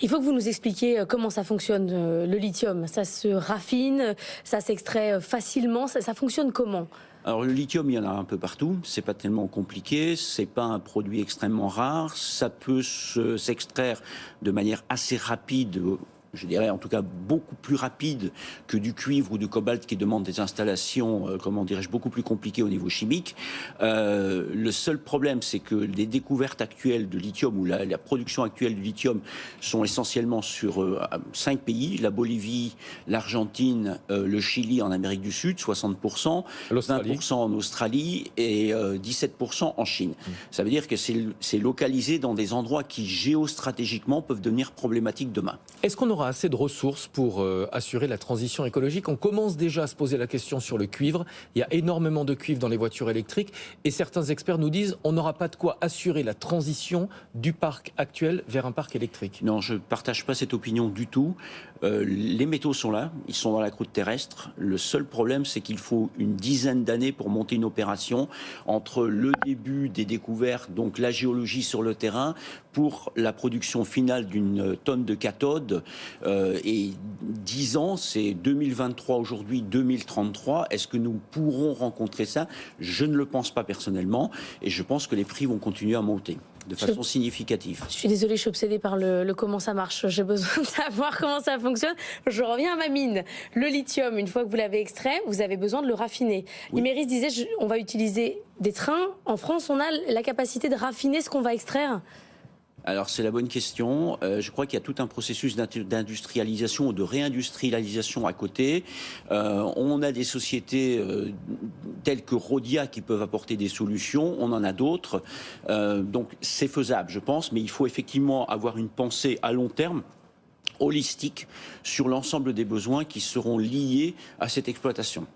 Il faut que vous nous expliquiez comment ça fonctionne, le lithium. Ça se raffine, ça s'extrait facilement, ça fonctionne comment? Alors le lithium, il y en a un peu partout. C'est pas tellement compliqué. C'est pas un produit extrêmement rare. Ça peut s'extraire de manière assez rapide. Je dirais en tout cas beaucoup plus rapide que du cuivre ou du cobalt qui demandent des installations, comment dirais-je, beaucoup plus compliquées au niveau chimique. Le seul problème, c'est que les découvertes actuelles de lithium ou la production actuelle du lithium sont essentiellement sur 5 pays, la Bolivie, l'Argentine, le Chili en Amérique du Sud, 60%, 20% en Australie et 17% en Chine. Ça veut dire que c'est localisé dans des endroits qui géostratégiquement peuvent devenir problématiques demain. Est-ce qu'on aura assez de ressources pour assurer la transition écologique? On commence déjà à se poser la question sur le cuivre. Il y a énormément de cuivre dans les voitures électriques et certains experts nous disent on n'aura pas de quoi assurer la transition du parc actuel vers un parc électrique. Non, je ne partage pas cette opinion du tout. Les métaux sont là, ils sont dans la croûte terrestre. Le seul problème, c'est qu'il faut une dizaine d'années pour monter une opération entre le début des découvertes, donc la géologie sur le terrain, pour la production finale d'une tonne de cathode. Et 10 ans, c'est 2023 aujourd'hui, 2033. Est-ce que nous pourrons rencontrer ça? Je ne le pense pas personnellement. Et je pense que les prix vont continuer à monter de façon significative. Je suis désolée, je suis obsédée par le comment ça marche. J'ai besoin de savoir comment ça fonctionne. Je reviens à ma mine. Le lithium, une fois que vous l'avez extrait, vous avez besoin de le raffiner. Oui. Iméris disait, on va utiliser des trains. En France, on a la capacité de raffiner ce qu'on va extraire? Alors c'est la bonne question. Je crois qu'il y a tout un processus d'industrialisation ou de réindustrialisation à côté. On a des sociétés telles que Rhodia qui peuvent apporter des solutions. On en a d'autres. Donc c'est faisable, je pense. Mais il faut effectivement avoir une pensée à long terme, holistique, sur l'ensemble des besoins qui seront liés à cette exploitation.